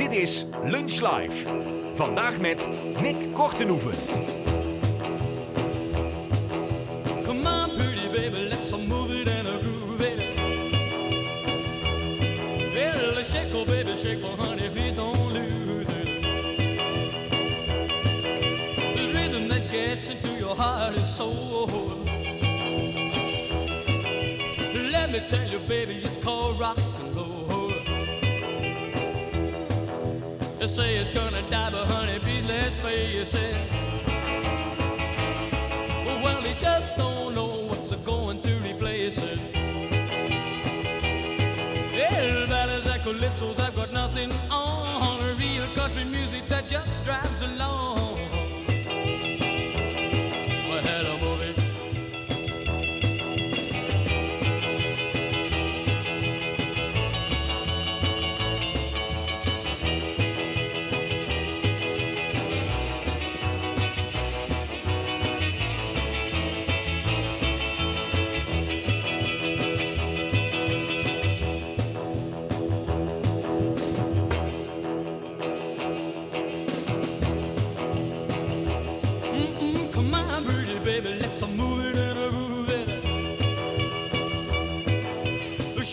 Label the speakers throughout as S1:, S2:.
S1: Dit is Lunch Live. Vandaag met Nick Kortenhoeven.
S2: Come on, pretty baby, let's move it and groove it. Well, shake, oh baby, shake, oh honey, please don't lose it. The rhythm that gets into your heart and soul. Let me tell you, baby, it's called rock and roll. They say it's gonna die, but honey, please let's face it. Well, they just don't know what's going to replace it. Yeah, ballads and calypsos, I've got nothing on. Real country music that just drives along. My head a moving.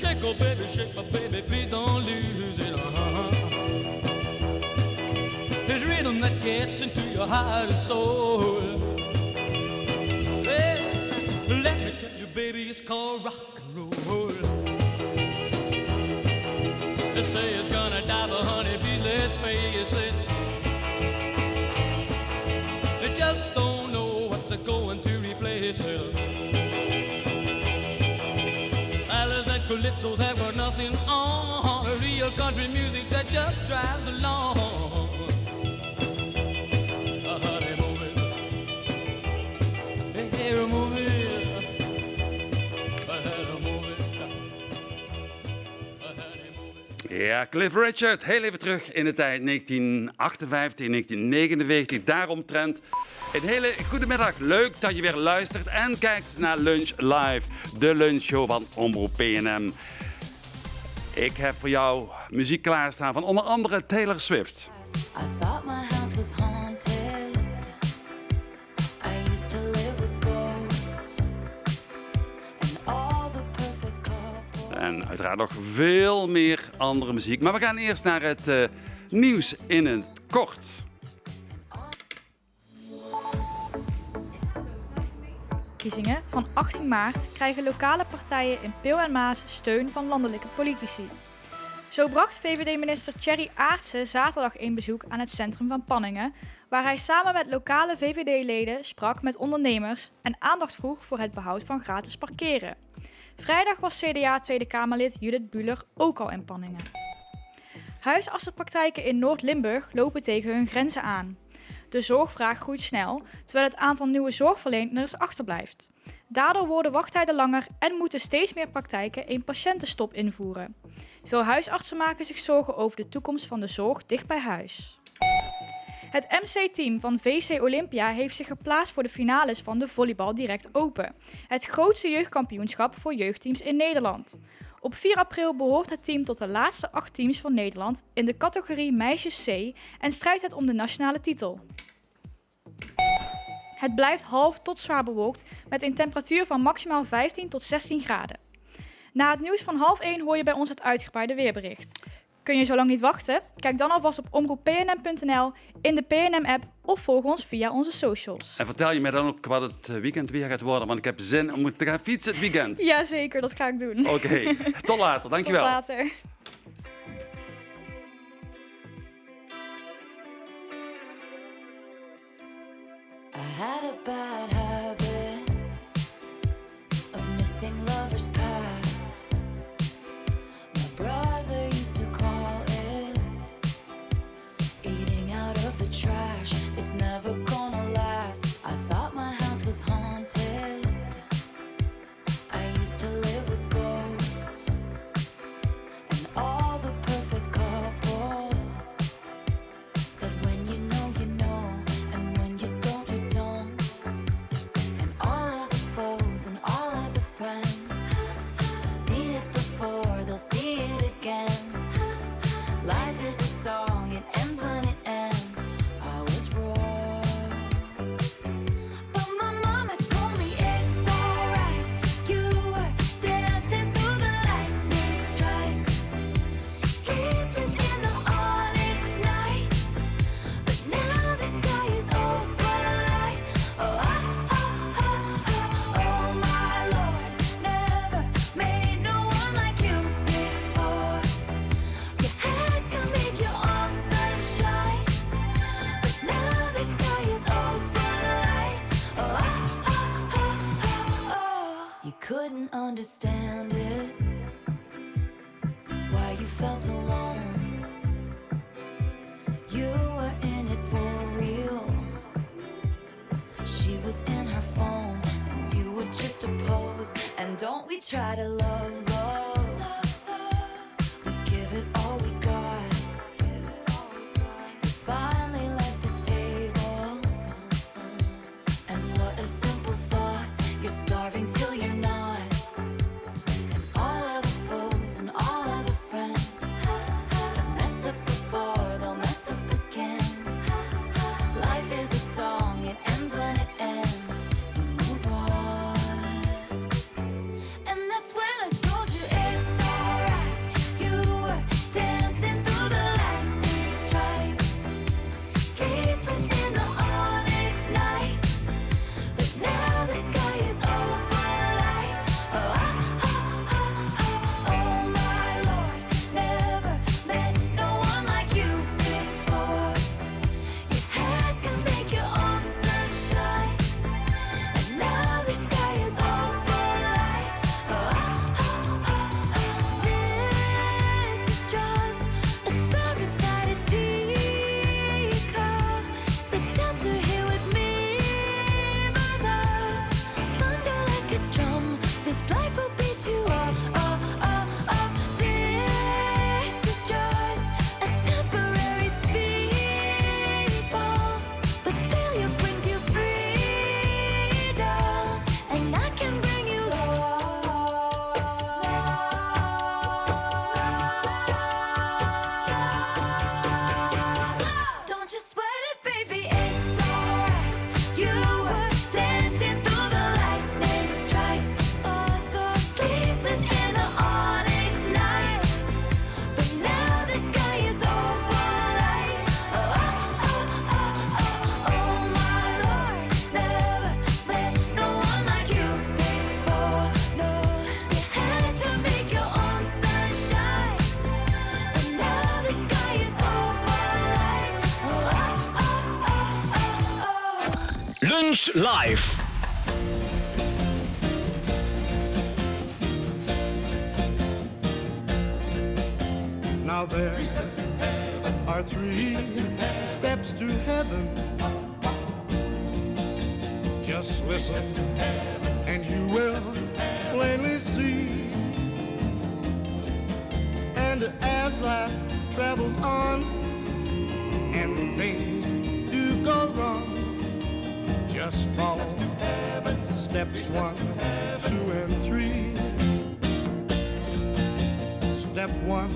S2: Shake, oh baby, shake, my baby, please don't lose it. It's rhythm that gets into your heart and soul. Well, let me tell you, baby, it's called rock and roll. They say it's gonna die, but honey, please let's face it. They just don't know what's going to replace it. Calypsos have got nothing on. A real country music that just drives along. Honey, move it. Hey, move it. Honey, move it.
S3: Ja, Cliff Richard, heel even terug in de tijd 1958, 1999, daaromtrent. Een hele goede middag. Leuk dat je weer luistert en kijkt naar Lunch Live, de lunchshow van Omroep PNM. Ik heb voor jou muziek klaarstaan van onder andere Taylor Swift.
S4: I thought my house was haunted. I used to live with ghosts. And all the perfect couples.
S3: En uiteraard nog veel meer andere muziek. Maar we gaan eerst naar het nieuws in het kort.
S5: Verkiezingen van 18 maart krijgen lokale partijen in Peel en Maas steun van landelijke politici. Zo bracht VVD-minister Thierry Aartsen zaterdag een bezoek aan het centrum van Panningen, waar hij samen met lokale VVD-leden sprak met ondernemers en aandacht vroeg voor het behoud van gratis parkeren. Vrijdag was CDA Tweede Kamerlid Judith Buhler ook al in Panningen. Huisartsenpraktijken in Noord-Limburg lopen tegen hun grenzen aan. De zorgvraag groeit snel, terwijl het aantal nieuwe zorgverleners achterblijft. Daardoor worden wachttijden langer en moeten steeds meer praktijken een patiëntenstop invoeren. Veel huisartsen maken zich zorgen over de toekomst van de zorg dicht bij huis. Het MC-team van VC Olympia heeft zich geplaatst voor de finales van de Volleybal Direct Open, het grootste jeugdkampioenschap voor jeugdteams in Nederland. Op 4 april behoort het team tot de laatste 8 teams van Nederland in de categorie meisjes C en strijdt het om de nationale titel. Het blijft half tot zwaar bewolkt met een temperatuur van maximaal 15 tot 16 graden. Na het nieuws van 12:30 hoor je bij ons het uitgebreide weerbericht. Kun je zo lang niet wachten? Kijk dan alvast op omroeppnm.nl, in de PNM-app of volg ons via onze socials.
S3: En vertel je mij dan ook wat het weekend weer gaat worden, want ik heb zin om te gaan fietsen het weekend.
S5: Jazeker, dat ga ik doen.
S3: Oké, tot later, dankjewel.
S5: Tot later.
S4: I had a bad habit of missing lovers past. My brother used to call it eating out of the trash. It's never gonna last. I thought my house was haunted. I used to live with ghosts. And understand it, why you felt alone. You were in it for real. She was in her phone, and you were just a pose. And don't we try to love, love? We give it all we got. You finally left the table, and what a simple thought. You're starving till you're not. And all of the foes and all of the friends have messed up before, they'll mess up again. Life is a song, it ends when it ends. You move on. And that's when I told you it's alright. You were dancing through the lightning strikes, sleepless in the onyx night. But now the sky is overlight. Oh, oh, oh, oh, oh my Lord, never met no one like you before. You had to make your own sunshine, and now the sky is overlight. Oh, oh, oh, oh, this is just a storm inside a teacup. But shelter here with me, my love. Thunder like a drum, this life will beat you up. Oh, oh, oh, this is just a temporary speed bump. But failure brings you freedom, and I can bring you love. Don't you sweat it, baby, it's alright. You were dancing through the lightning strikes, oh, so sleepless in the onyx night. But now the sky is overlight. Oh, oh, oh, oh, oh my Lord, never met no one like you before. No, you had to make your own sunshine, but now the sky is overlight. Oh, oh, oh, oh, oh.
S1: Lunch Live.
S6: Now there are 3 steps to heaven. Just listen and you will plainly see. And as life travels on and things do go wrong, just follow steps 1, 2, and 3. Step 1,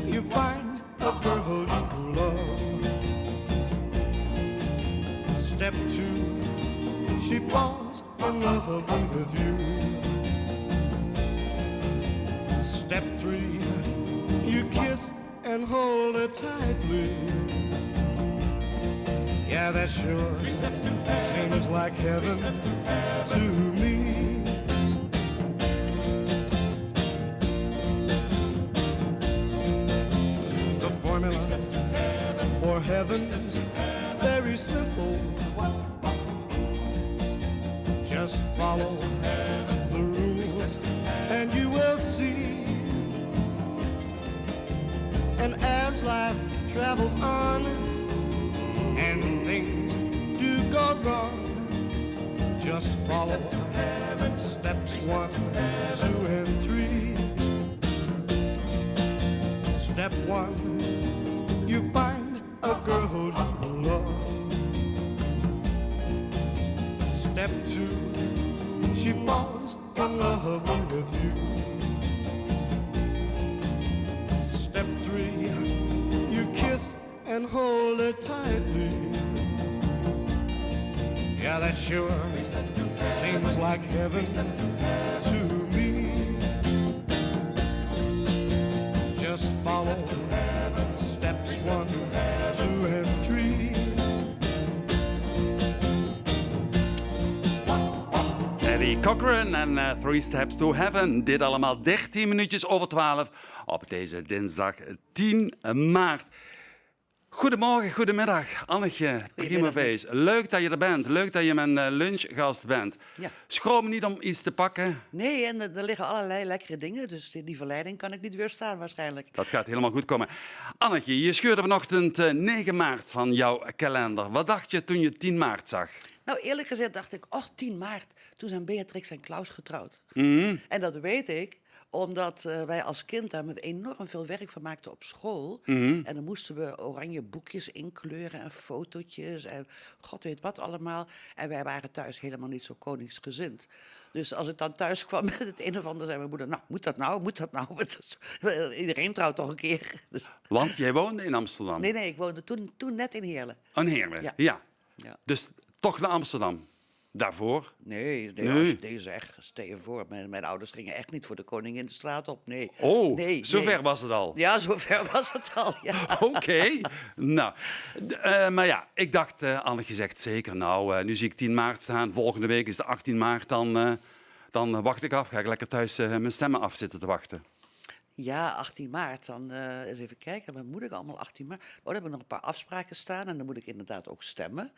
S6: you find a girl you love. Step 2, she falls in love with you. Step 3, you kiss and hold her tightly. Yeah, that sure seems like heaven to me. The formula for heaven's very simple. Just follow the rules and you will see. And as life travels on and things do go wrong, just follow steps 1, 2, and 3. Step 1, you find a girl you love. Step 2, she falls in love with you. Step 3, you kiss and hold her tightly. Yeah, that sure seems like heaven to me. Just follow steps 1, 2, and 3.
S3: Eddie Cochran en 3 Steps to Heaven. Dit allemaal 13 minuutjes over 12 op deze dinsdag 10 maart. Goedemorgen, goedemiddag, Annetje, prima feest. Leuk dat je er bent, leuk dat je mijn lunchgast bent.
S7: Ja.
S3: Schroom niet om iets te pakken.
S7: Nee, en er liggen allerlei lekkere dingen, dus die verleiding kan ik niet weerstaan waarschijnlijk.
S3: Dat gaat helemaal goed komen. Annetje, je scheurde vanochtend 9 maart van jouw kalender. Wat dacht je toen je 10 maart zag?
S7: Nou, eerlijk gezegd dacht ik, 10 maart, toen zijn Beatrix en Klaus getrouwd.
S3: Mhm.
S7: En dat weet ik, omdat wij als kind daar met enorm veel werk van maakten op school.
S3: Mhm.
S7: En dan moesten we oranje boekjes inkleuren en fotootjes en god weet wat allemaal. En wij waren thuis helemaal niet zo koningsgezind. Dus als ik dan thuis kwam met het een of ander, zei mijn moeder, nou, moet dat nou, moet dat nou? Iedereen trouwt toch een keer. Dus,
S3: Want jij woonde in Amsterdam.
S7: nee, ik woonde toen net in Heerlen.
S3: Een Heerlen,
S7: Ja.
S3: ja.
S7: Ja.
S3: Dus toch naar Amsterdam. Daarvoor?
S7: Nee,
S3: Nee.
S7: deze echt, stel je voor. Mijn ouders gingen echt niet voor de koning de straat op, nee.
S3: Oh,
S7: nee,
S3: zover
S7: nee.
S3: was het al.
S7: Ja, zover was het al, ja.
S3: Oké. Nou, maar ja, ik dacht, Annetje zegt zeker, nou, nu zie ik 10 maart staan. Volgende week is de 18 maart, dan wacht ik af. Ga ik lekker thuis mijn stemmen af zitten te wachten.
S7: Ja, 18 maart, dan eens even kijken. Wat moet ik allemaal 18 maart? Oh, dan heb ik nog een paar afspraken staan en dan moet ik inderdaad ook stemmen.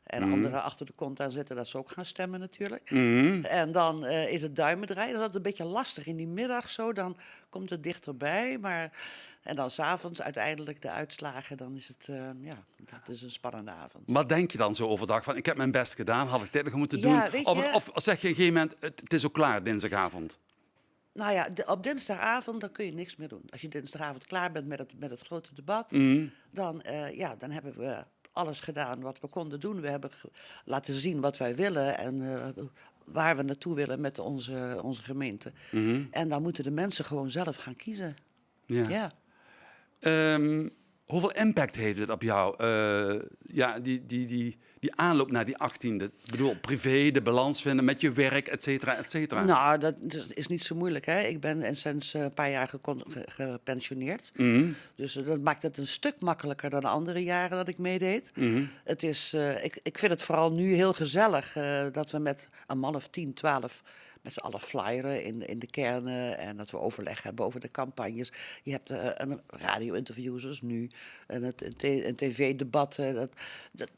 S7: En anderen achter de kont aan zitten dat ze ook gaan stemmen natuurlijk. En dan is het duimendraaien. Dat is altijd een beetje lastig. In die middag zo, dan komt het dichterbij. En dan 's avonds uiteindelijk de uitslagen. Dan is het, dat is een spannende avond.
S3: Wat denk je dan zo overdag? Van, ik heb mijn best gedaan, had ik dit nog moeten doen?
S7: Ja, weet je-
S3: Of zeg je op een gegeven moment, het is ook klaar dinsdagavond?
S7: Nou ja, op dinsdagavond dan kun je niks meer doen. Als je dinsdagavond klaar bent met het grote debat, dan hebben we alles gedaan wat we konden doen. We hebben laten zien wat wij willen en waar we naartoe willen met onze gemeente. En dan moeten de mensen gewoon zelf gaan kiezen. Ja.
S3: Hoeveel impact heeft het op jou? Die aanloop naar die 18e. Ik bedoel, privé, de balans vinden met je werk, et cetera, et cetera.
S7: Nou, dat is niet zo moeilijk. Hè? Ik ben sinds een paar jaar gepensioneerd. Dus dat maakt het een stuk makkelijker dan de andere jaren dat ik meedeed. Het is, ik vind het vooral nu heel gezellig dat we met een man of 10, 12... met z'n allen flyeren in de kernen en dat we overleg hebben over de campagnes. Je hebt een radio-interviews zoals nu en een tv-debat.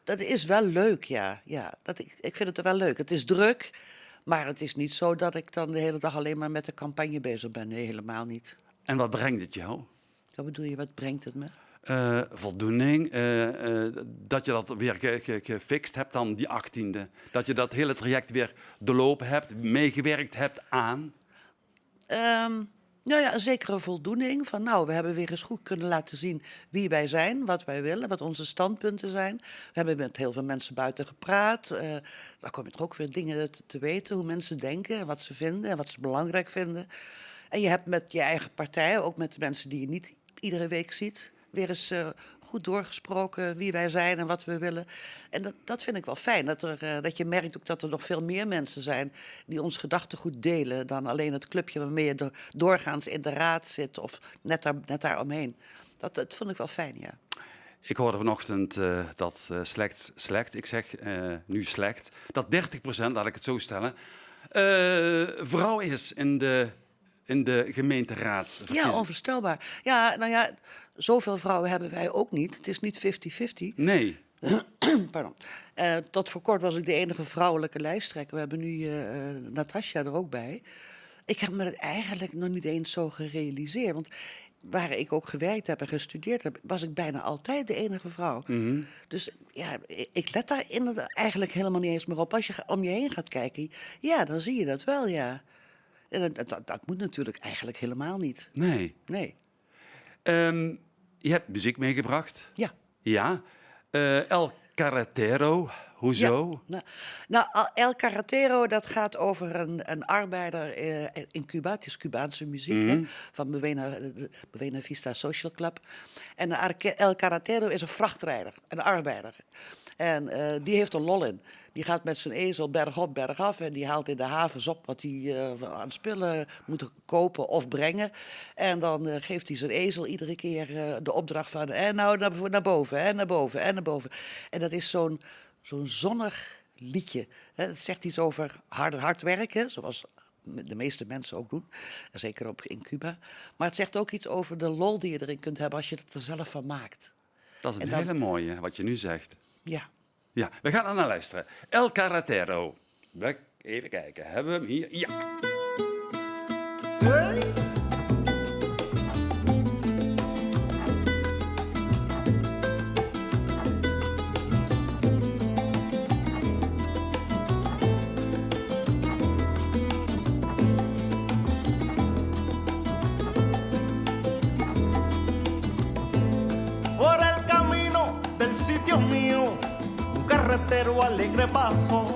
S7: Dat is wel leuk, ja. Ik vind het wel leuk. Het is druk, maar het is niet zo dat ik dan de hele dag alleen maar met de campagne bezig ben. Nee, helemaal niet.
S3: En wat brengt het jou?
S7: Wat bedoel je, wat brengt het me?
S3: Voldoening, dat je dat weer gefixt hebt dan die 18e. Dat je dat hele traject weer doorlopen hebt, meegewerkt hebt aan.
S7: Nou ja, een zekere voldoening van we hebben weer eens goed kunnen laten zien wie wij zijn, wat wij willen, wat onze standpunten zijn. We hebben met heel veel mensen buiten gepraat. Daar kom je toch ook weer dingen te weten, hoe mensen denken, en wat ze vinden en wat ze belangrijk vinden. En je hebt met je eigen partij, ook met de mensen die je niet iedere week ziet, weer eens goed doorgesproken wie wij zijn en wat we willen. En dat vind ik wel fijn. Dat je merkt ook dat er nog veel meer mensen zijn die ons gedachtegoed delen dan alleen het clubje waarmee je doorgaans in de raad zit of net daar omheen. Dat vond ik wel fijn, ja.
S3: Ik hoorde vanochtend dat slecht, ik zeg nu slecht, dat 30%, laat ik het zo stellen, vrouw is in de gemeenteraad.
S7: Ja, onvoorstelbaar. Ja, nou ja, zoveel vrouwen hebben wij ook niet. Het is niet 50-50.
S3: Nee.
S7: Pardon. Tot voor kort was ik de enige vrouwelijke lijsttrekker. We hebben nu Natasja er ook bij. Ik heb me dat eigenlijk nog niet eens zo gerealiseerd. Want waar ik ook gewerkt heb en gestudeerd heb, was ik bijna altijd de enige vrouw. Dus ja, ik let daar eigenlijk helemaal niet eens meer op. Als je om je heen gaat kijken, ja, dan zie je dat wel, ja. En dat moet natuurlijk eigenlijk helemaal niet.
S3: Nee.
S7: Nee.
S3: Je hebt muziek meegebracht.
S7: Ja.
S3: Ja. El Carretero, hoezo?
S7: Ja. Nou, El Carretero, dat gaat over een arbeider in Cuba. Het is Cubaanse muziek, hè, van Buena Vista Social Club. En El Carretero is een vrachtrijder, een arbeider. En die heeft er lol in. Die gaat met zijn ezel bergop, bergaf en die haalt in de havens op wat hij aan spullen moet kopen of brengen. En dan geeft hij zijn ezel iedere keer de opdracht van naar boven, en naar boven, en naar boven. En dat is zo'n zonnig liedje. Hè. Het zegt iets over hard werken, zoals de meeste mensen ook doen. Zeker in Cuba. Maar het zegt ook iets over de lol die je erin kunt hebben als je het er zelf van maakt.
S3: Dat is een
S7: En dan-
S3: hele mooie, wat je nu zegt.
S7: Ja.
S3: Ja, we gaan er naar luisteren. El Carretero. Even kijken, hebben we hem hier? Ja.
S6: Por el camino del sitio mío, un carretero alegre paso.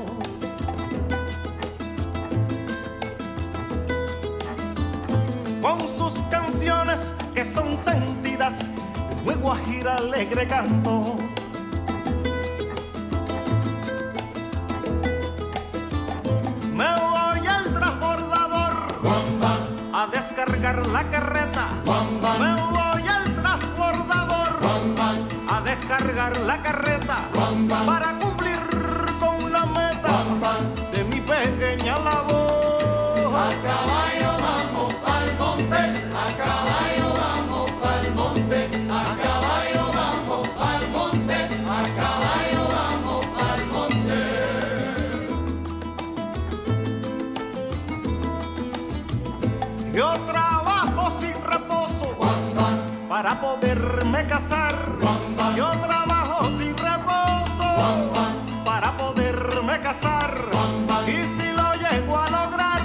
S6: Con sus canciones que son sentidas, muy guajira alegre canto. Me voy al transbordador a descargar la carreta. Me voy al transbordador a descargar la carreta para cumplir con la meta de mi pequeña labor. A caballo vamos al monte, a caballo vamos al monte, a caballo vamos al monte, a caballo vamos al monte. Yo trabajo sin reposo para poderme casar. Yo trabajo sin reposo para poderme casar. Y si lo llego a lograr,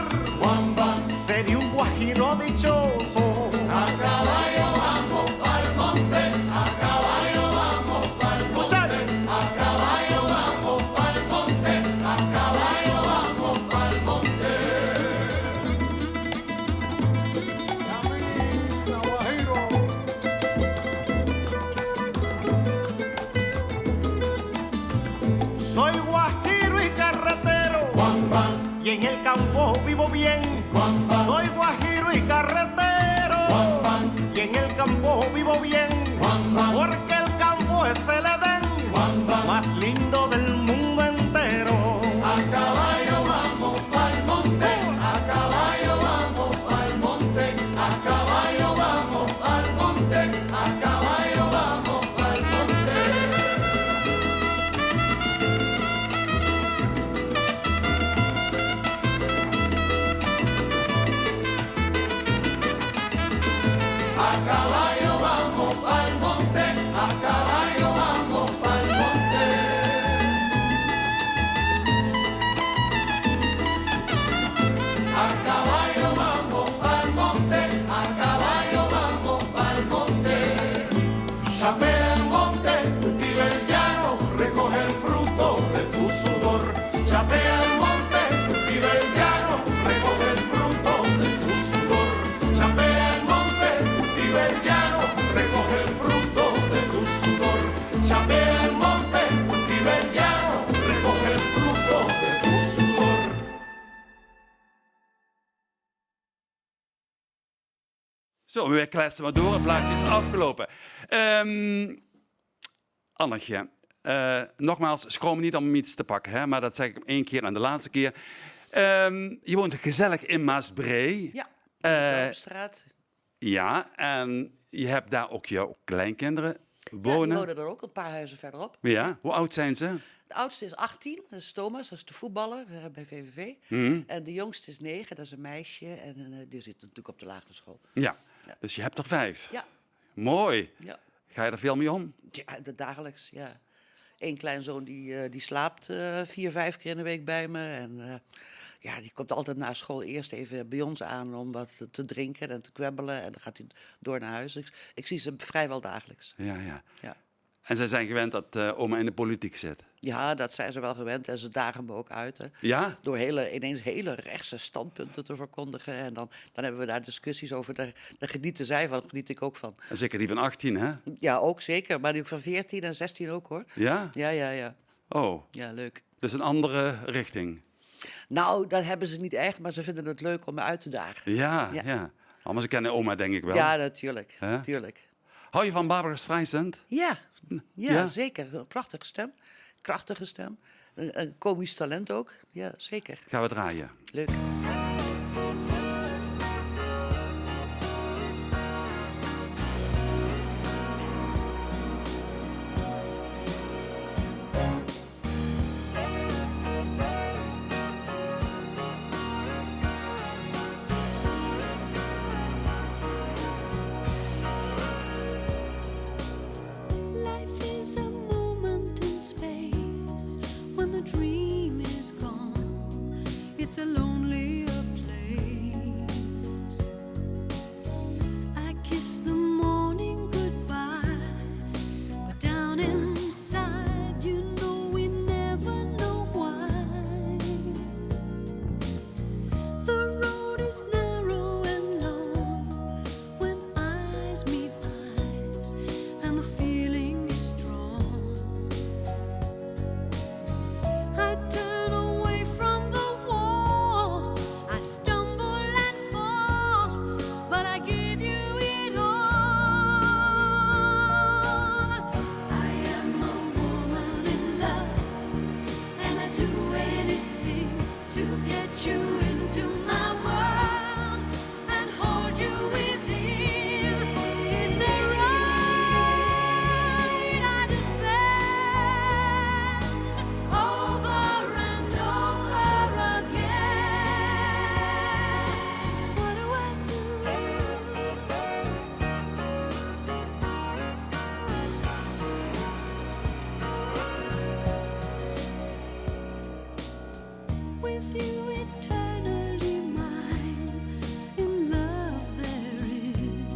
S6: sería un guajiro dichoso. A caballo vamos al monte, a caballo vamos al monte, a caballo vamos al monte, a caballo vamos al monte. Soy guajiro y carretero, y en el campo vivo bien. Soy guajiro y carretero, y en el campo vivo bien. Porque el campo es el Edén más lindo del mundo entero. A caballo vamos al monte, a caballo vamos al monte, a caballo vamos al monte, a caballo vamos al monte. A caballo vamos al monte, a caballo vamos al monte. A caballo vamos al monte, a caballo vamos al monte. Chapea el monte, cultiva el llano, recoge el fruto de tu sudor. Chapea el monte, cultiva el llano, recoge el fruto de tu sudor. Chapea el monte, cultiva el llano, recoge el fruto de tu sudor. Chapea el monte, cultiva el llano, recoge el fruto de tu sudor.
S3: Zo, we kletsen maar door. Het plaatje is afgelopen. Annetje, nogmaals, schroom niet om hem iets te pakken, hè? Maar dat zeg ik 1 keer en de laatste keer. Je woont gezellig in Maasbree.
S7: Ja.
S3: Eh,
S7: Straat.
S3: ja, en je hebt daar ook jouw kleinkinderen
S7: Ja, die
S3: wonen.
S7: wonen er ook een paar huizen verderop.
S3: Ja, hoe oud zijn ze?
S7: De oudste is 18, dat is Thomas, dat is de voetballer bij VVV. En de jongste is 9, dat is een meisje. En die zit natuurlijk op de lagere school.
S3: Ja,
S7: Ja.
S3: dus je hebt er 5.
S7: Ja,
S3: Mooi.
S7: ja.
S3: Ga je er veel mee om?
S7: Ja, dagelijks, ja. Eén kleinzoon die slaapt 4, 5 keer in de week bij me. En ja, die komt altijd na school eerst even bij ons aan om wat te drinken en te kwebbelen. En dan gaat hij door naar huis. Ik zie ze vrijwel dagelijks.
S3: Ja, ja.
S7: Ja.
S3: En zij zijn gewend dat oma in de politiek zit.
S7: Ja, dat zijn ze wel gewend en ze dagen me ook uit. Hè.
S3: Ja?
S7: Door ineens hele rechtse standpunten te verkondigen. En dan hebben we daar discussies over. Daar genieten zij van, daar geniet ik ook van.
S3: En zeker die van 18, hè?
S7: Ja, ook zeker. Maar die ook van 14 en 16 ook, hoor.
S3: Ja?
S7: Ja.
S3: Oh,
S7: Ja, leuk.
S3: dus een andere richting.
S7: Nou, dat hebben ze niet echt, maar ze vinden het leuk om me uit te dagen.
S3: Ja,
S7: Ja.
S3: ja. Allemaal ze kennen oma, denk ik wel.
S7: Ja, natuurlijk.
S3: Hè?
S7: Natuurlijk.
S3: Hou je van Barbara Streisand?
S7: Ja,
S3: Ja?
S7: zeker. Een prachtige stem. Krachtige stem. Een komisch talent ook. Ja, zeker.
S3: Gaan we draaien.
S7: Leuk.
S8: kiss the morning goodbye, but down inside you know we never know why. The road is narrow and long when eyes meet eyes and the feeling is strong. I turn away from the wall, I stumble and fall, but I give you it all. I am a woman in love, and I do anything to get you into my world and hold you within. It's a right I defend over and over again. What do I do? With you eternally mine, in love there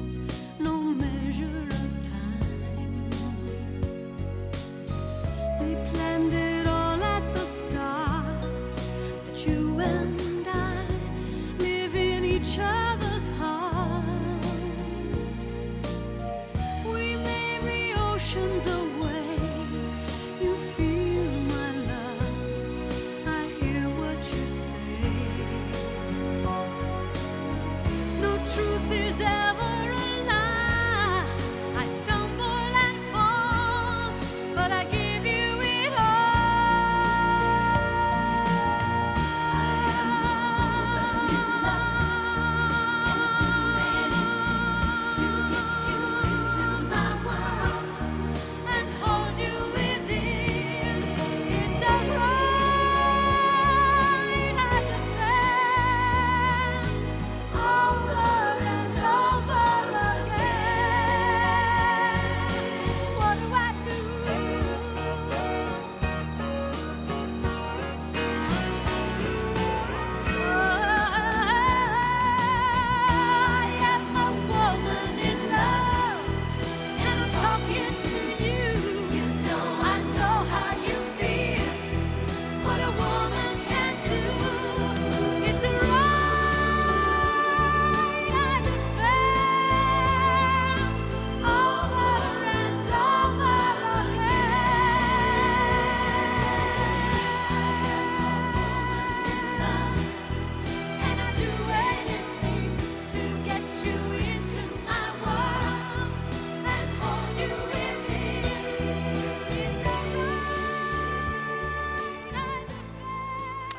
S8: is no measure of time. We planned it all at the start, that you and I live in each other's heart. We may be oceans away, you feel my love, I hear what you say. No truth is ever a lie, I stumble and fall, but I give you it all. I am a woman in love, and I do anything to get you into my world and hold you within. It's a right I defend over and over again. What do I do? I am a woman in love, and I'm talking to you. You know I know how you feel, what a woman can do. It's a right I defend over and over again. And I do anything to get you into my world and hold you within. It's a right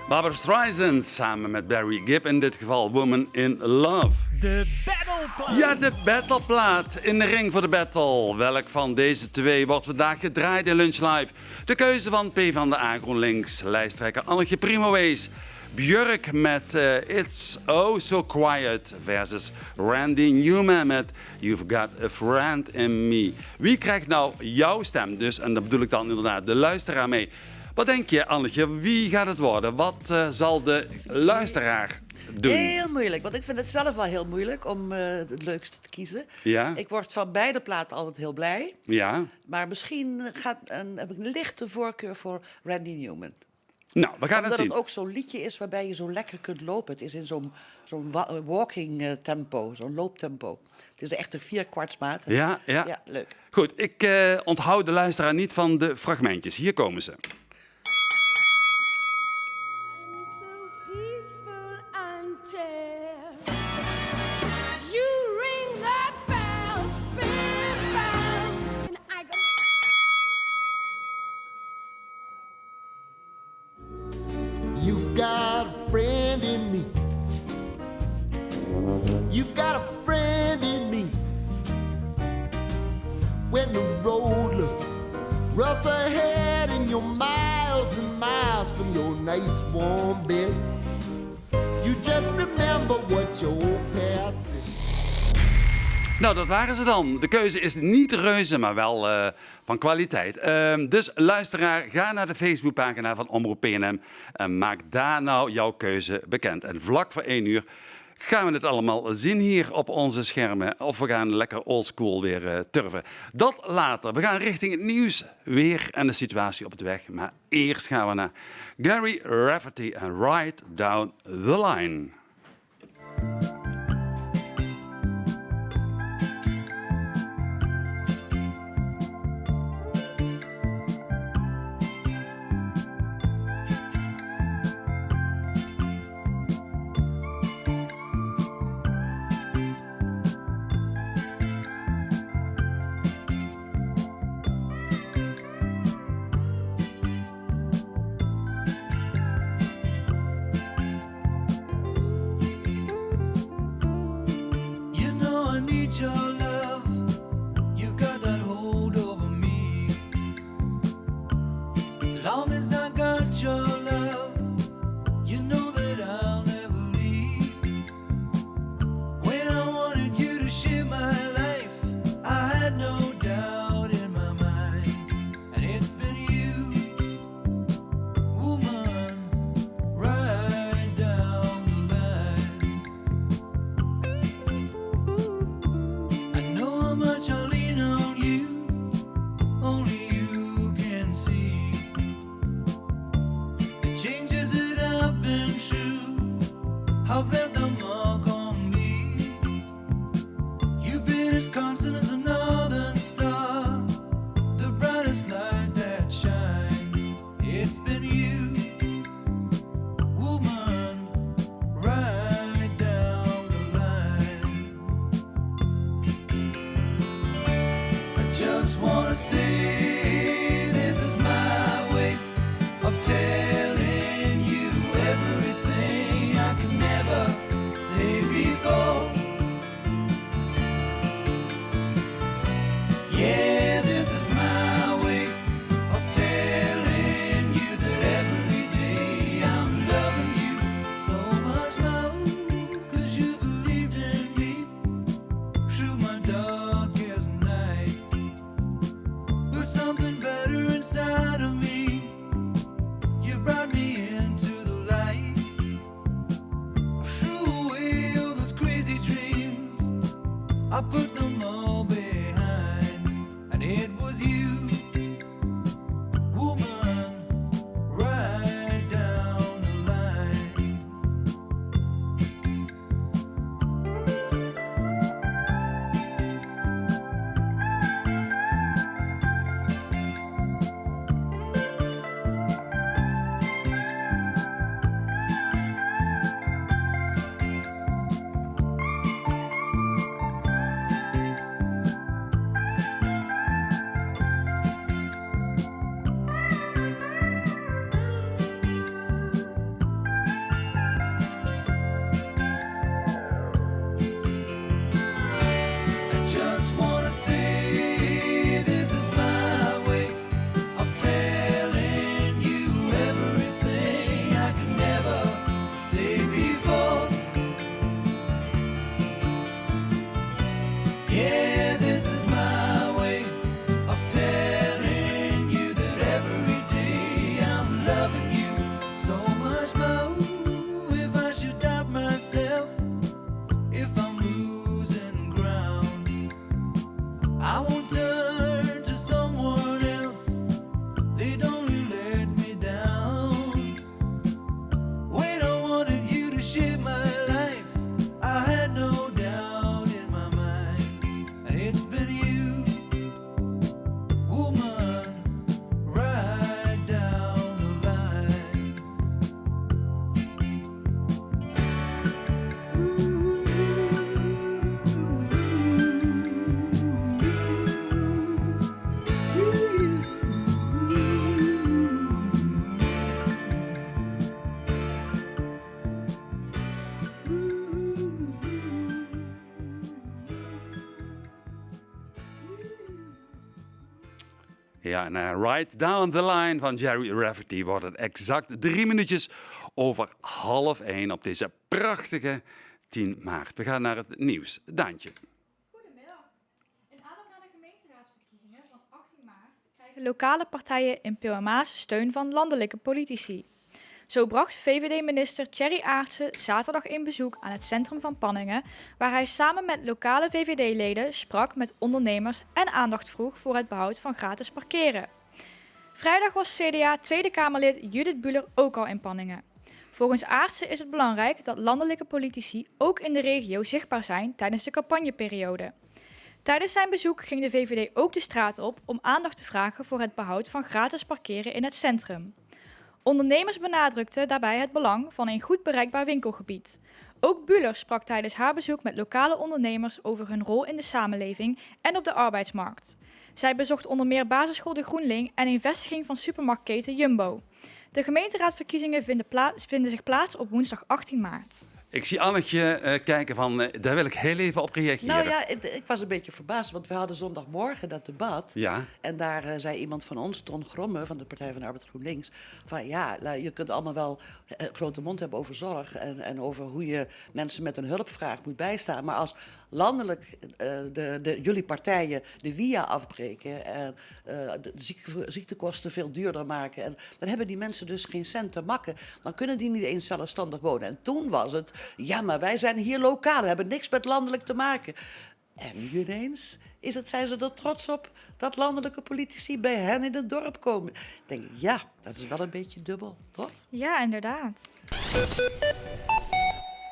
S3: Barbara Streisand samen met Barry Gibb, in dit geval Woman in Love.
S1: De Battleplaat.
S3: Ja, de battleplaat in de ring voor de battle. Welk van deze twee wordt vandaag gedraaid in Lunch Live? De keuze van PvdA GroenLinks, lijsttrekker Annetje Primowees. Björk met It's Oh So Quiet versus Randy Newman met You've Got a Friend in Me. Wie krijgt nou jouw stem dus? En dat bedoel ik dan inderdaad de luisteraar mee. Wat denk je, Annetje? Wie gaat het worden? Wat zal de luisteraar doen?
S7: Heel moeilijk, want ik vind het zelf wel heel moeilijk om het leukste te kiezen.
S3: Ja?
S7: Ik word van beide platen altijd heel blij.
S3: Ja?
S7: Maar misschien heb ik een lichte voorkeur voor Randy Newman.
S3: Nou, we gaan het
S7: Omdat
S3: zien.
S7: het ook zo'n liedje is waarbij je zo lekker kunt lopen. Het is in zo'n walking tempo, zo'n looptempo. Het is echt een 4/4
S3: Ja, ja.
S7: Ja, leuk.
S3: Goed, ik onthoud de luisteraar niet van de fragmentjes. Hier komen ze.
S8: So peaceful until you ring that bell, bell, bell, and I go.
S6: You've got a friend in me. You've got a friend in me. When the road looks rough ahead and you're miles and miles from your nice warm bed, you just remember what your old past said.
S3: Nou, dat waren ze dan. De keuze is niet reuze, maar wel van kwaliteit. Dus luisteraar, ga naar de Facebookpagina van Omroep PNM en maak daar nou jouw keuze bekend. En vlak voor 1 uur gaan we het allemaal zien hier op onze schermen. Of we gaan lekker oldschool weer turven. Dat later. We gaan richting het nieuws, weer en de situatie op de weg. Maar eerst gaan we naar Gary Rafferty en Ride Down the Line.
S6: You know I need your love. You got that hold over me. Long as I got your love, you know that I'll never leave. When I wanted you to share my life, I had no doubt in my mind. And it's been you, woman, right down the line. I know how much I lean on you, only you can see the changes that I've been through have left a mark on me. You've been as constant as a northern star, the brightest light that shines. It's been you, woman, right down the line. I just wanna say this is my way of telling you everything I could never say before. Yeah, this is my way of telling you that every day I'm loving you so much more. 'Cause you believed in me through my darkest night. Put something better inside of me. You brought me into the light. Threw away all those crazy dreams. I put them all behind. And it was you, woman, right down the line. I just wanna say this is my way of telling you everything I could never say before. Yeah, this is my way of telling you that every day I'm loving you so much more. If I should doubt myself, if I'm losing ground, I won't turn to someone else. They'd only let me down. When I wanted you to share my life, I had no doubt in my mind. And it's been you, woman, right down the line.
S3: Ja, na Ride Down the Line van Jerry Rafferty wordt het exact 3 minuutjes over 12:30 op deze prachtige 10 maart. We gaan naar het nieuws. Daantje.
S5: Goedemiddag. In aanloop naar de gemeenteraadsverkiezingen van 18 maart krijgen lokale partijen in Peel en Maas steun van landelijke politici. Zo bracht VVD-minister Thierry Aartsen zaterdag een bezoek aan het centrum van Panningen, waar hij samen met lokale VVD-leden sprak met ondernemers en aandacht vroeg voor het behoud van gratis parkeren. Vrijdag was CDA Tweede Kamerlid Judith Buhler ook al in Panningen. Volgens Aartsen is het belangrijk dat landelijke politici ook in de regio zichtbaar zijn tijdens de campagneperiode. Tijdens zijn bezoek ging de VVD ook de straat op om aandacht te vragen voor het behoud van gratis parkeren in het centrum. Ondernemers benadrukten daarbij het belang van een goed bereikbaar winkelgebied. Ook Buhler sprak tijdens haar bezoek met lokale ondernemers over hun rol in de samenleving en op de arbeidsmarkt. Zij bezocht onder meer basisschool De Groenling en een vestiging van supermarktketen Jumbo. De gemeenteraadverkiezingen vinden zich plaats op woensdag 18 maart.
S3: Ik zie Annetje kijken van, daar wil ik heel even op reageren.
S7: Nou ja, ik was een beetje verbaasd, want we hadden zondagmorgen dat debat.
S3: Ja.
S7: En daar zei iemand van ons, Ton Gromme van de Partij van de Arbeid GroenLinks, van ja, je kunt allemaal wel grote mond hebben over zorg en over hoe je mensen met een hulpvraag moet bijstaan. Maar als landelijk jullie partijen de WIA afbreken en de ziektekosten veel duurder maken, en dan hebben die mensen dus geen cent te makken. Dan kunnen die niet eens zelfstandig wonen. En toen was het, ja, maar wij zijn hier lokaal, we hebben niks met landelijk te maken. En nu ineens zijn ze er trots op dat landelijke politici bij hen in het dorp komen. Ik denk, ja, dat is wel een beetje dubbel, toch?
S5: Ja, inderdaad.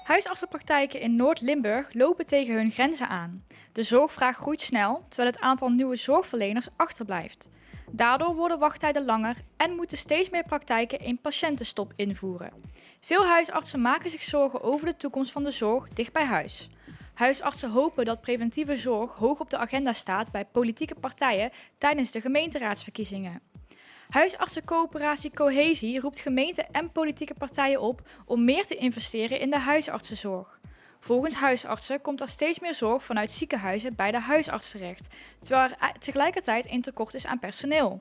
S5: Huisartsenpraktijken in Noord-Limburg lopen tegen hun grenzen aan. De zorgvraag groeit snel, terwijl het aantal nieuwe zorgverleners achterblijft. Daardoor worden wachttijden langer en moeten steeds meer praktijken een patiëntenstop invoeren. Veel huisartsen maken zich zorgen over de toekomst van de zorg dicht bij huis. Huisartsen hopen dat preventieve zorg hoog op de agenda staat bij politieke partijen tijdens de gemeenteraadsverkiezingen. Huisartsencoöperatie Cohesie roept gemeenten en politieke partijen op om meer te investeren in de huisartsenzorg. Volgens huisartsen komt er steeds meer zorg vanuit ziekenhuizen bij de huisarts terecht, terwijl er tegelijkertijd een tekort is aan personeel.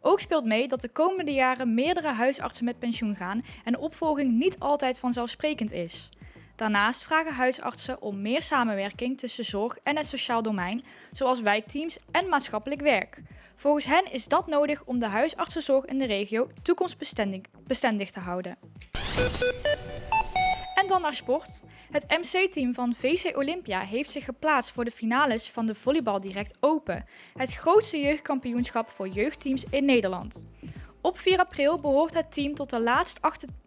S5: Ook speelt mee dat de komende jaren meerdere huisartsen met pensioen gaan en opvolging niet altijd vanzelfsprekend is. Daarnaast vragen huisartsen om meer samenwerking tussen zorg en het sociaal domein, zoals wijkteams en maatschappelijk werk. Volgens hen is dat nodig om de huisartsenzorg in de regio toekomstbestendig te houden. En dan naar sport. Het MC-team van VC Olympia heeft zich geplaatst voor de finales van de Volleybal Direct Open, het grootste jeugdkampioenschap voor jeugdteams in Nederland. Op 4 april behoort het team tot de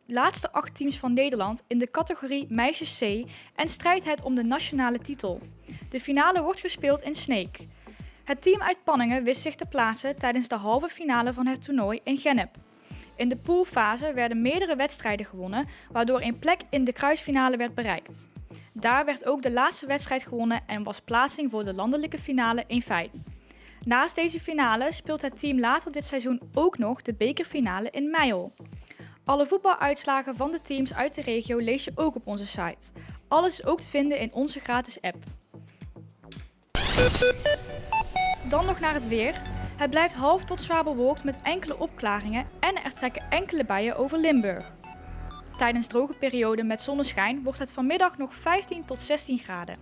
S5: laatste 8 teams van Nederland in de categorie Meisjes C en strijdt het om de nationale titel. De finale wordt gespeeld in Sneek. Het team uit Panningen wist zich te plaatsen tijdens de halve finale van het toernooi in Gennep. In de poolfase werden meerdere wedstrijden gewonnen, waardoor een plek in de kruisfinale werd bereikt. Daar werd ook de laatste wedstrijd gewonnen en was plaatsing voor de landelijke finale een feit. Naast deze finale speelt het team later dit seizoen ook nog de bekerfinale in Meijel. Alle voetbaluitslagen van de teams uit de regio lees je ook op onze site. Alles is ook te vinden in onze gratis app. Dan nog naar het weer. Het blijft half tot zwaar bewolkt met enkele opklaringen en er trekken enkele buien over Limburg. Tijdens droge perioden met zonneschijn wordt het vanmiddag nog 15 tot 16 graden.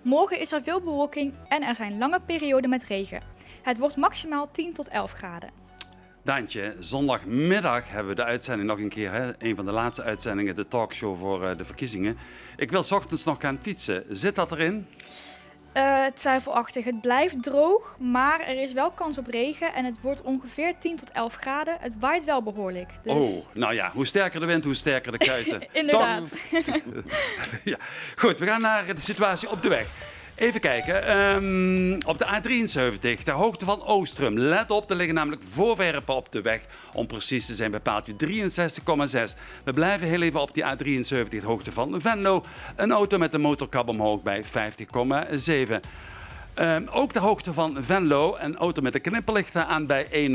S5: Morgen is er veel bewolking en er zijn lange perioden met regen. Het wordt maximaal 10 tot 11 graden.
S3: Daantje, zondagmiddag hebben we de uitzending nog een keer. Hè? Een van de laatste uitzendingen, de talkshow voor de verkiezingen. Ik wil 's ochtends nog gaan fietsen. Zit dat erin?
S5: Twijfelachtig. Het blijft droog, maar er is wel kans op regen en het wordt ongeveer 10 tot 11 graden. Het waait wel behoorlijk. Dus...
S3: Oh, nou ja, hoe sterker de wind, hoe sterker de kuiten.
S5: Inderdaad.
S3: Ja. Goed, we gaan naar de situatie op de weg. Even kijken, op de A73, ter hoogte van Oostrum. Let op, er liggen namelijk voorwerpen op de weg. Om precies te zijn bepaald je 63,6. We blijven heel even op die A73, de hoogte van Venlo. Een auto met de motorkap omhoog bij 50,7. Ook de hoogte van Venlo, een auto met de knipperlichten aan bij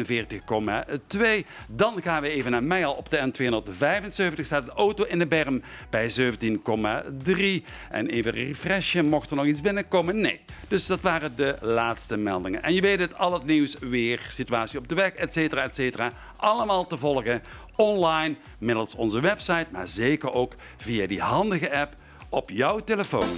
S3: 41,2. Dan gaan we even naar Meijel op de N275. Staat een auto in de berm bij 17,3. En even refreshen, mocht er nog iets binnenkomen? Nee. Dus dat waren de laatste meldingen. En je weet het, al het nieuws, weer, situatie op de weg, et cetera, allemaal te volgen online, middels onze website, maar zeker ook via die handige app op jouw telefoon.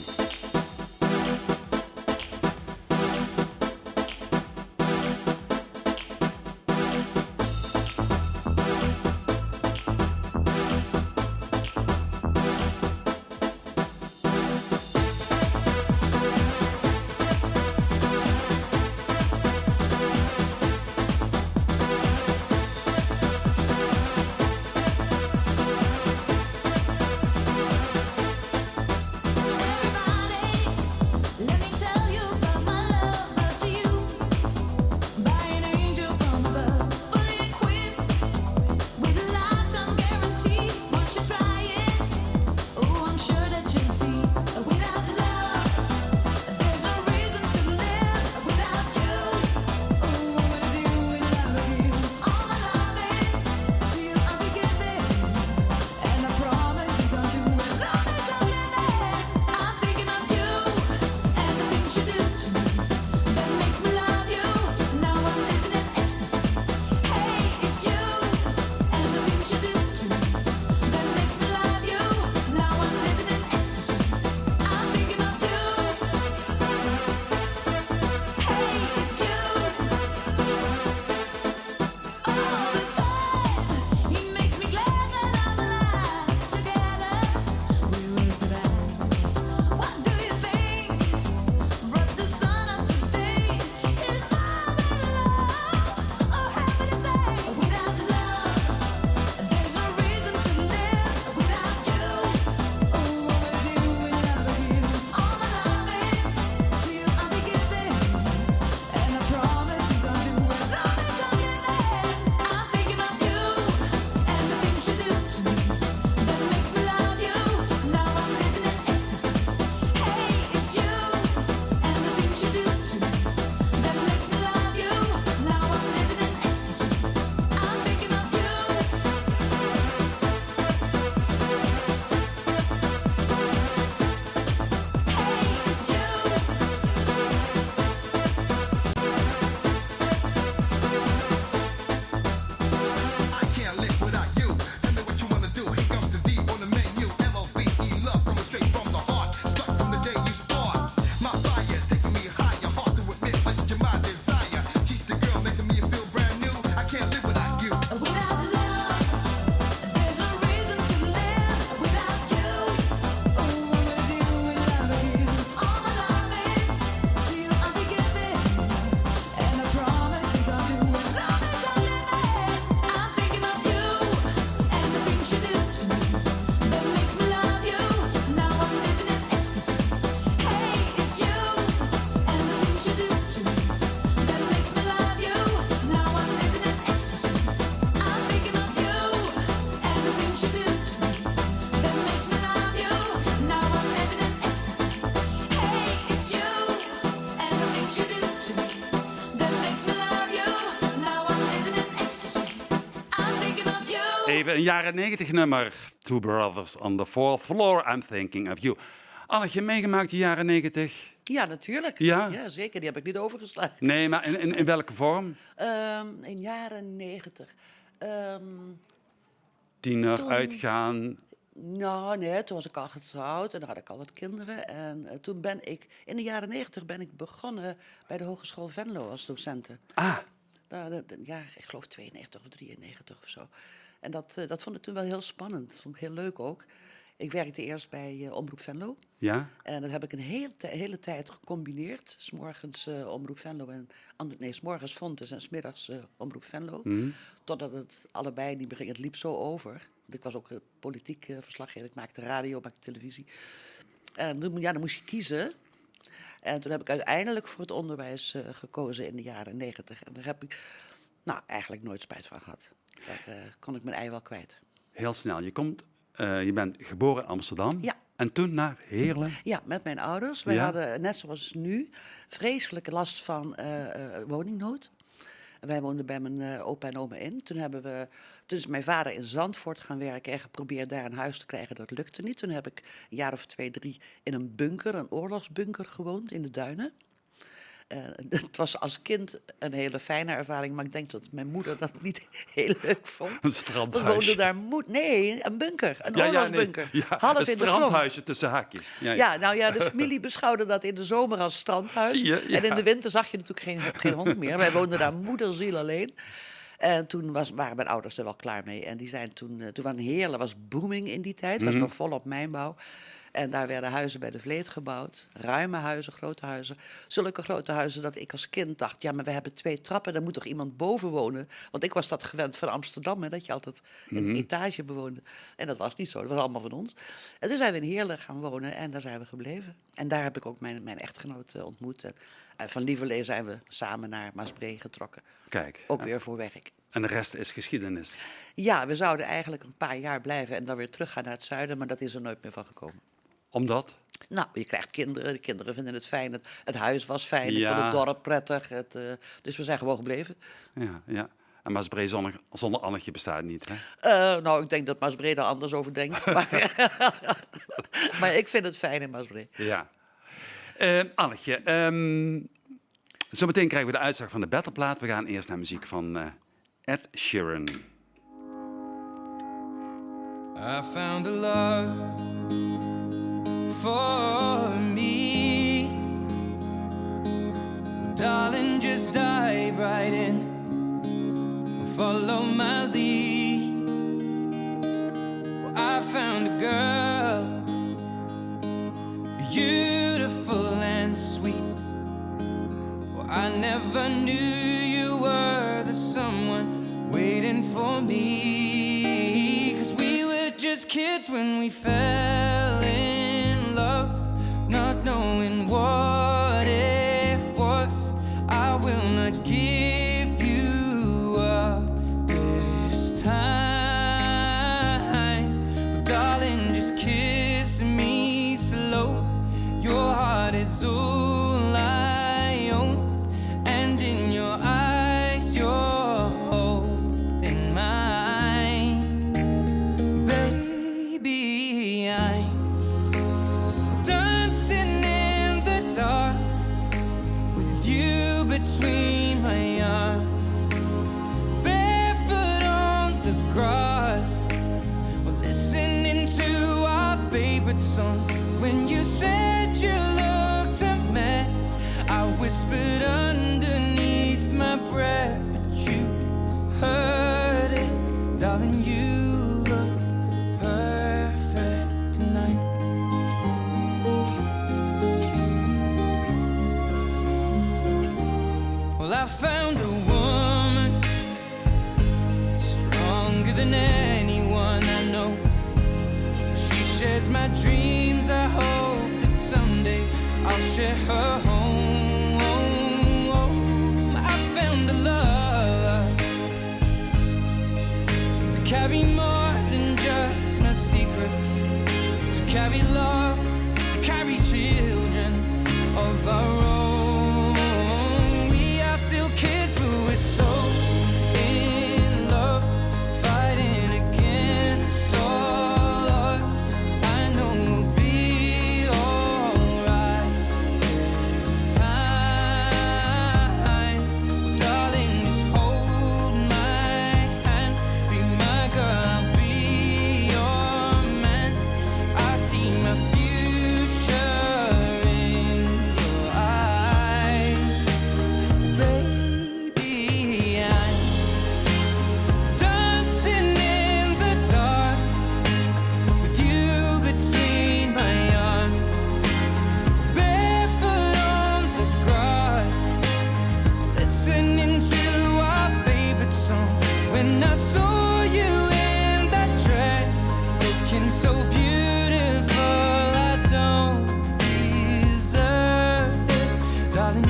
S8: what you do to me that makes me love you. Now I'm living in ecstasy. I'm thinking of you.
S3: Even een jaren 90 nummer. Two Brothers on the Fourth Floor, I'm Thinking of You. Annetje, meegemaakt die jaren 90?
S7: Ja, natuurlijk.
S3: Ja?
S7: Zeker. Die heb ik niet overgeslagen.
S3: Nee, maar in welke vorm?
S7: In jaren 90.
S3: Tiener,
S7: Toen-
S3: uitgaan.
S7: Nou, nee, toen was ik al getrouwd en dan had ik al wat kinderen. En toen ben ik, in de jaren 90 ben ik begonnen bij de Hogeschool Venlo als docenten.
S3: Ah,
S7: Ja, ik geloof 92 of 93 of zo. En dat vond ik toen wel heel spannend. Dat vond ik heel leuk ook. Ik werkte eerst bij Omroep Venlo.
S3: ja?
S7: En dat heb ik een hele tijd gecombineerd. 's morgens Omroep Venlo en... Nee, 's morgens Fontes en 's middags Omroep Venlo. Totdat het allebei niet meer ging. Het liep zo over. Want ik was ook politiek verslaggever. Ik maakte radio, maakte televisie. En dan moest je kiezen. En toen heb ik uiteindelijk voor het onderwijs gekozen in de jaren 90. En daar heb ik eigenlijk nooit spijt van gehad. Daar kon ik mijn ei wel kwijt.
S3: Heel snel. Je bent geboren in Amsterdam.
S7: Ja.
S3: En toen naar Heerlen.
S7: Ja, met mijn ouders. Wij
S3: Ja.
S7: hadden, net zoals nu, vreselijke last van woningnood. En wij woonden bij mijn opa en oma in. Toen is mijn vader in Zandvoort gaan werken en geprobeerd daar een huis te krijgen. Dat lukte niet. Toen heb ik een jaar of 2, 3 in een bunker, een oorlogsbunker gewoond in de duinen. Het was als kind een hele fijne ervaring, maar ik denk dat mijn moeder dat niet heel leuk vond.
S3: Een
S7: We
S3: strandhuisje.
S7: woonden daar nee, een bunker, een oorlogsbunker.
S3: Ja,
S7: half
S3: een
S7: in de grond.
S3: strandhuisje tussen haakjes. Ja.
S7: De familie beschouwde dat in de zomer als strandhuis.
S3: Zie je, ja.
S7: En in de winter zag je natuurlijk geen hond meer. Wij woonden daar moederziel alleen. En toen waren mijn ouders er wel klaar mee. En die zijn toen waren Heerlen was booming in die tijd. Was nog volop mijnbouw. En daar werden huizen bij de Vleet gebouwd. Ruime huizen, grote huizen. Zulke grote huizen dat ik als kind dacht... ja, maar we hebben 2 trappen, daar moet toch iemand boven wonen? Want ik was dat gewend van Amsterdam, hè, dat je altijd een etage bewoonde. En dat was niet zo, dat was allemaal van ons. En toen zijn we in Heerlen gaan wonen en daar zijn we gebleven. En daar heb ik ook mijn echtgenoot ontmoet. En van Lieverlee zijn we samen naar Maasbree getrokken.
S3: Kijk.
S7: Ook weer voor werk.
S3: En de rest is geschiedenis.
S7: Ja, we zouden eigenlijk een paar jaar blijven en dan weer teruggaan naar het zuiden... maar dat is er nooit meer van gekomen.
S3: Omdat?
S7: Nou, je krijgt kinderen. De kinderen vinden het fijn. Het huis was fijn. Ik
S3: Ja.
S7: vond het dorp prettig. Dus we zijn gewoon gebleven.
S3: Ja. En Maasbree zonder Annetje bestaat niet, hè?
S7: Nou, ik denk dat Maasbree daar anders over denkt. Maar ik vind het fijn in Maasbree.
S3: Ja. Annetje, zometeen krijgen we de uitslag van de Battleplaat. We gaan eerst naar muziek van Ed Sheeran.
S9: I found a love for me. Darling, just dive right in. Follow my lead. Well, I found a girl, beautiful and sweet. Well, I never knew you were the someone waiting for me. 'Cause we were just kids when we fell in love, not knowing what it was. I will not give you up this time. Darling, just kiss me slow. Your heart is all I own, and in your eyes you're holding mine. Baby, I'm dancing in the dark with you between my arms, barefoot on the grass, listening to our favorite song. When you said you looked a mess, I whispered underneath my breath, but you heard it, darling. You look perfect tonight. Well, I found a woman stronger than anyone I know. She shares my dreams. I hope that someday I'll share her home. I found a love to carry more than just my secrets, to carry love, to carry children of our own.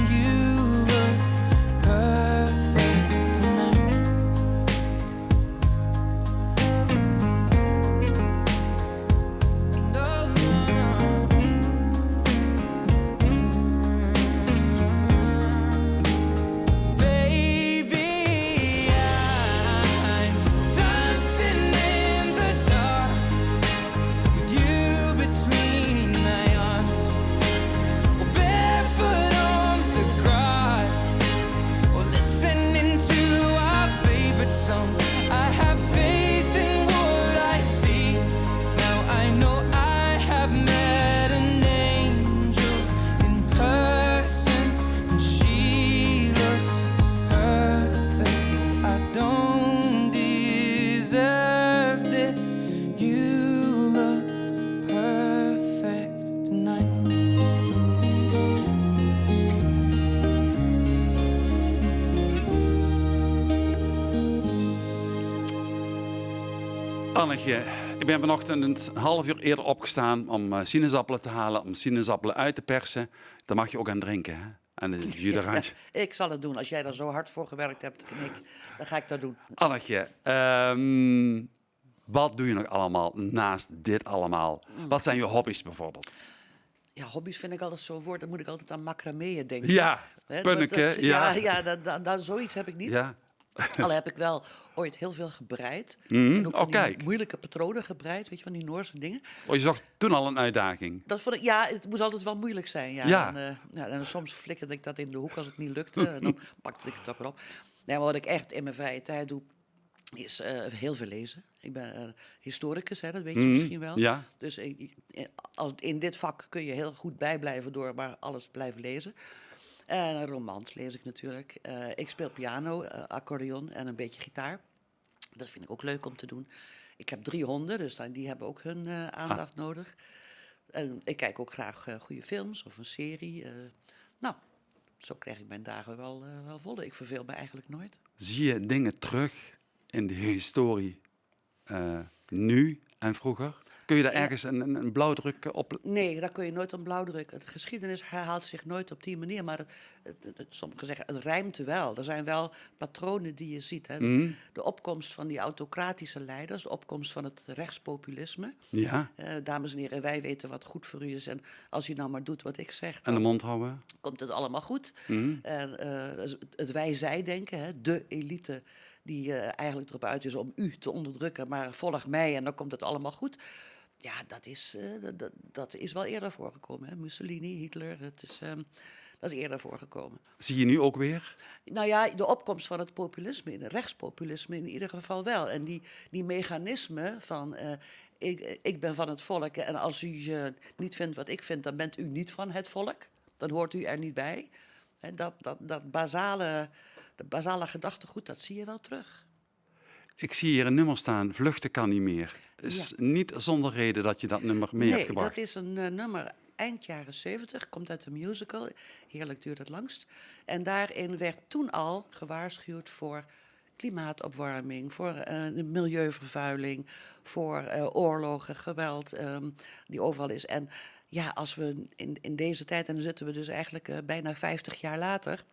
S9: you look perfect tonight. No, no, no. Baby, I'm dancing in the dark with you between my arms, or barefoot on the grass, or listening to our favorite song. I have faith in what I see. Now I know I have met an angel in person, and she looks perfect. I don't deserve this. You look perfect tonight.
S3: Annetje, ik ben vanochtend een half uur eerder opgestaan om sinaasappelen te halen, om sinaasappelen uit te persen. Daar mag je ook aan drinken, hè? En de jus d'orange.
S7: Ik zal het doen. Als jij daar zo hard voor gewerkt hebt, Nick, dan ga ik dat doen.
S3: Annetje, wat doe je nog allemaal naast dit allemaal? Wat zijn je hobby's bijvoorbeeld?
S7: Ja, hobby's vind ik altijd zo'n woord. Dan moet ik altijd aan macrameën denken.
S3: Ja,
S7: Hè,
S3: punneke, ja.
S7: Zoiets heb ik niet.
S3: Ja.
S7: Al heb ik wel ooit heel veel gebreid.
S3: Mhm.
S7: En ook van
S3: Oh,
S7: die
S3: kijk.
S7: moeilijke patronen gebreid. Weet je, van die Noorse dingen.
S3: Oh, je zag toen al een uitdaging.
S7: Dat vond ik, ja, het moest altijd wel moeilijk zijn. Ja.
S3: Ja.
S7: En soms flikkerde ik dat in de hoek als het niet lukte. En dan pakte ik het toch weer op. Nee, maar wat ik echt in mijn vrije tijd doe, is heel veel lezen. Ik ben historicus, hè, dat weet je misschien wel.
S3: Ja.
S7: Dus in dit vak kun je heel goed bijblijven door maar alles te blijven lezen. En romans lees ik natuurlijk. Ik speel piano, accordeon en een beetje gitaar. Dat vind ik ook leuk om te doen. Ik heb 3 honden, dus die hebben ook hun aandacht nodig. En ik kijk ook graag goede films of een serie. Nou, zo krijg ik mijn dagen wel vol. Ik verveel me eigenlijk nooit.
S3: Zie je dingen terug in de historie nu en vroeger? Kun je daar ergens een blauwdruk op?
S7: Nee, daar kun je nooit een blauwdruk. De geschiedenis herhaalt zich nooit op die manier, maar sommigen zeggen, het rijmt wel. Er zijn wel patronen die je ziet. Hè. De opkomst van die autocratische leiders, de opkomst van het rechtspopulisme.
S3: Ja.
S7: Dames en heren, wij weten wat goed voor u is. En als u nou maar doet wat ik zeg,
S3: En
S7: dan
S3: de mond houden?
S7: komt het allemaal goed. En het wij-zij-denken, hè, de elite die eigenlijk erop uit is om u te onderdrukken, maar volg mij en dan komt het allemaal goed. Ja, dat is wel eerder voorgekomen. Hè. Mussolini, Hitler, dat is eerder voorgekomen.
S3: Zie je nu ook weer?
S7: Nou ja, de opkomst van het populisme, het rechtspopulisme in ieder geval wel. En die mechanismen van ik ben van het volk en als u niet vindt wat ik vind, dan bent u niet van het volk. Dan hoort u er niet bij. En dat basale gedachtegoed, dat zie je wel terug.
S3: Ik zie hier een nummer staan, Vluchten kan niet meer. Is niet zonder reden dat je dat nummer mee hebt gebracht.
S7: Nee, dat is een nummer eind jaren 70, komt uit een musical. Heerlijk duurt het langst. En daarin werd toen al gewaarschuwd voor klimaatopwarming, voor milieuvervuiling, voor oorlogen, geweld die overal is. En ja, als we in deze tijd, en dan zitten we dus eigenlijk bijna 50 jaar later,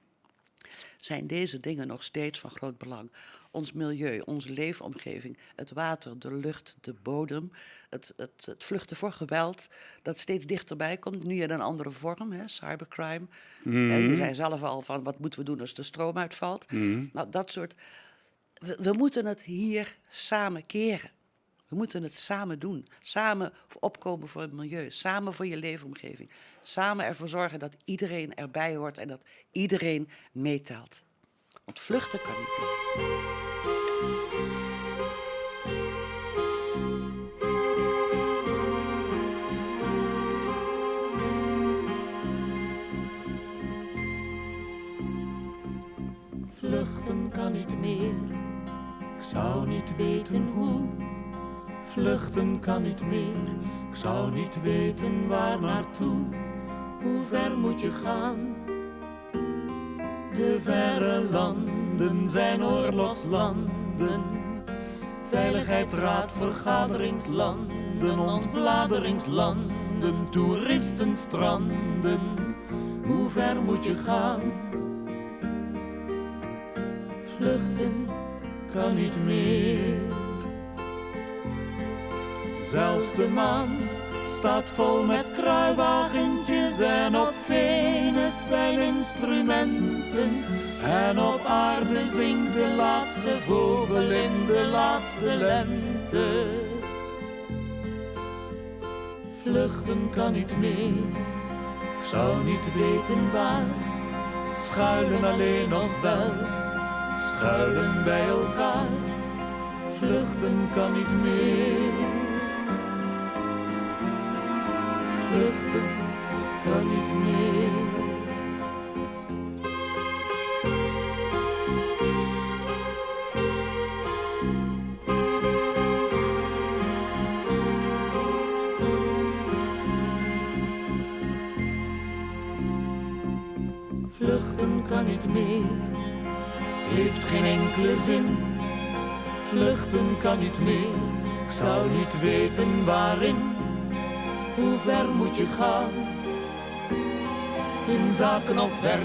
S7: zijn deze dingen nog steeds van groot belang. Ons milieu, onze leefomgeving, het water, de lucht, de bodem, het vluchten voor geweld, dat steeds dichterbij komt, nu in een andere vorm, hè, cybercrime. Je zei zelf al van, wat moeten we doen als de stroom uitvalt? Nou, dat soort. We moeten het hier samen keren. We moeten het samen doen. Samen opkomen voor het milieu. Samen voor je leefomgeving. Samen ervoor zorgen dat iedereen erbij hoort en dat iedereen meetelt. Want vluchten kan niet meer.
S10: Vluchten kan niet meer, ik zou niet weten hoe. Vluchten kan niet meer, ik zou niet weten waar naartoe. Hoe ver moet je gaan? De verre landen zijn oorlogslanden. Veiligheidsraad, vergaderingslanden, ontbladeringslanden, toeristenstranden. Hoe hoe ver moet je gaan? Vluchten kan niet meer. Zelfs de maan staat vol met kruiwagentjes en op Venus zijn instrumenten. En op aarde zingt de laatste vogel in de laatste lente. Vluchten kan niet meer, ik zou niet weten waar. Schuilen alleen nog wel, schuilen bij elkaar. Vluchten kan niet meer. Vluchten kan niet meer. Vluchten kan niet meer, heeft geen enkele zin. Vluchten kan niet meer, ik zou niet weten waarin. Hoe ver moet je gaan? In zaken of werk,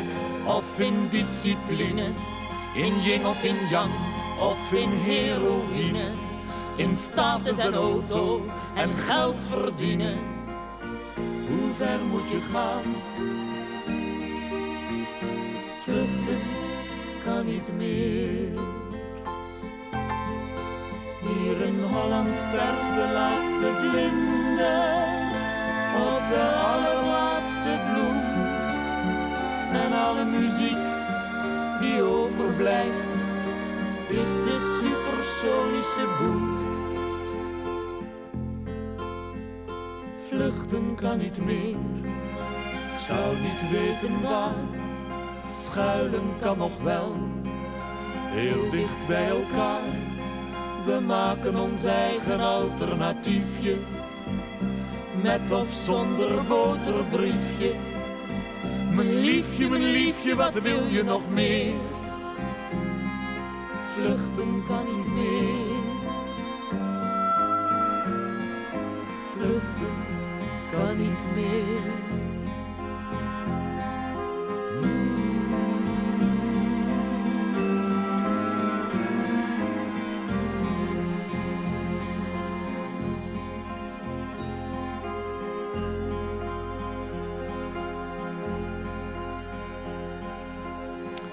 S10: of in discipline. In yin of in yang, of in heroïne. In status en auto en geld verdienen. Hoe ver moet je gaan? Vluchten kan niet meer. Hier in Holland sterft de laatste vlinder op de allerlaatste bloem. En alle muziek die overblijft is de supersonische boem. Vluchten kan niet meer, ik zou niet weten waar. Schuilen kan nog wel, heel dicht bij elkaar. We maken ons eigen alternatiefje, met of zonder boterbriefje. Mijn liefje, wat wil je nog meer? Vluchten kan niet meer. Vluchten kan niet meer.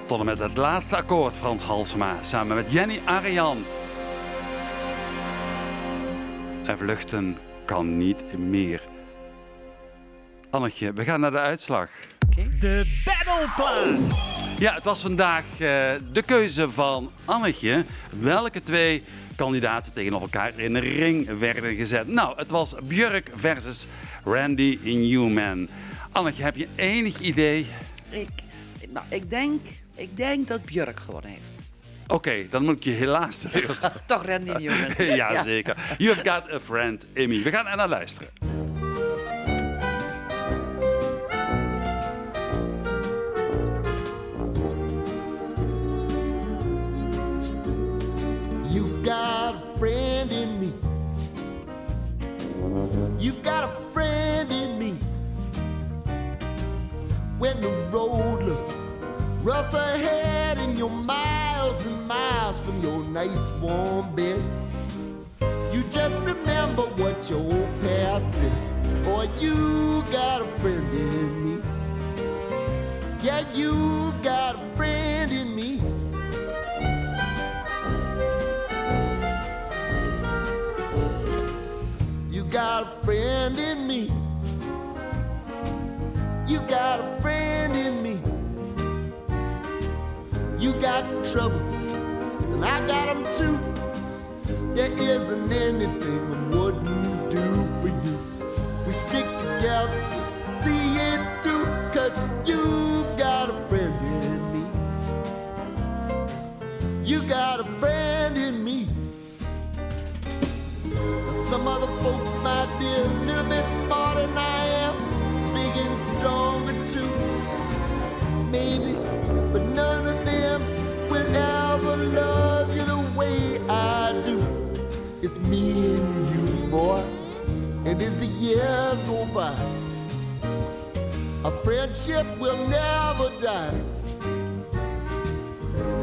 S3: Tot en met het laatste akkoord, Frans Halsema, samen met Jenny Arian. En vluchten kan niet meer. Annetje, we gaan naar de uitslag.
S1: De battleplaat.
S3: Ja, het was vandaag de keuze van Annetje. Welke twee kandidaten tegenover elkaar in de ring werden gezet? Nou, het was Björk versus Randy Newman. Annetje, heb je enig idee?
S7: Ik denk dat Björk gewonnen heeft.
S3: Oké, dan moet ik je helaas teleurstellen.
S7: Toch Randy Newman.
S3: Ja, zeker. You've got a friend in me. We gaan er naar luisteren.
S6: You've got a friend in me. You've got a friend in me. When the road looks rough ahead and you're miles and miles from your nice warm bed, you just remember what your old past said. Boy, you got a friend in me. Yeah, you got a friend in me. You got a friend in me. You got a friend in me. You got trouble, and I got them too. There isn't anything I wouldn't do for you. We stick together, see it through, 'cause you've got a friend in me. You got a friend in me. Some other folks might be a little bit smarter than I am, big and stronger too, maybe, but none of them will ever love you the way I do. It's me and you, boy, and as the years go by, a friend friendship will never die.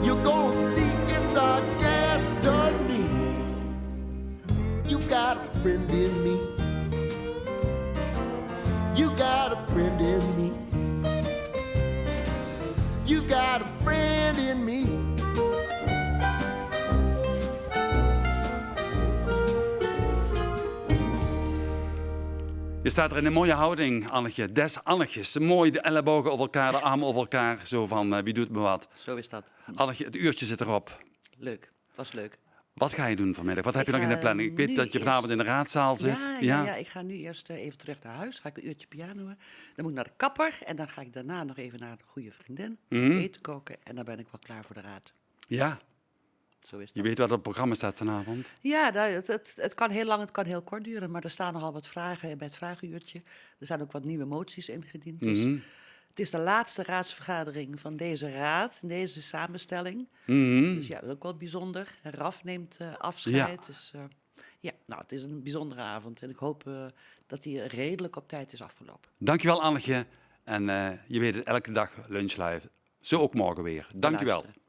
S6: You're gonna see it's our destiny. You got a friend in me. You got a friend in me. You got a friend in me.
S3: Je staat er in een mooie houding, Annetje. Des Annetjes. Mooi, de ellebogen over elkaar, de armen over elkaar. Zo van, wie doet me wat.
S7: Zo is dat.
S3: Annetje, het uurtje zit erop.
S7: Leuk, was leuk.
S3: Wat ga je doen vanmiddag? Wat heb je nog in de
S7: ga
S3: planning? Ik weet
S7: nu
S3: dat je vanavond in de raadzaal zit.
S7: Ja, ik ga nu eerst even terug naar huis. Ga ik een uurtje pianoen. Dan moet ik naar de kapper. En dan ga ik daarna nog even naar een goede vriendin. Eten koken. En dan ben ik wel klaar voor de raad.
S3: Ja,
S7: Zo is dat.
S3: je weet wat op het programma staat vanavond.
S7: Ja, nou, het kan heel lang, het kan heel kort duren. Maar er staan nogal wat vragen bij het vragenuurtje. Er zijn ook wat nieuwe moties ingediend. Dus het is de laatste raadsvergadering van deze raad, in deze samenstelling. Dus ja, dat is ook wel bijzonder. En Raf neemt afscheid.
S3: Ja.
S7: Dus ja, nou, het is een bijzondere avond. En ik hoop dat die redelijk op tijd is afgelopen.
S3: Dankjewel, Annetje. En je weet het, elke dag Lunch Live. Zo ook morgen weer. Dankjewel.
S7: Luisteren.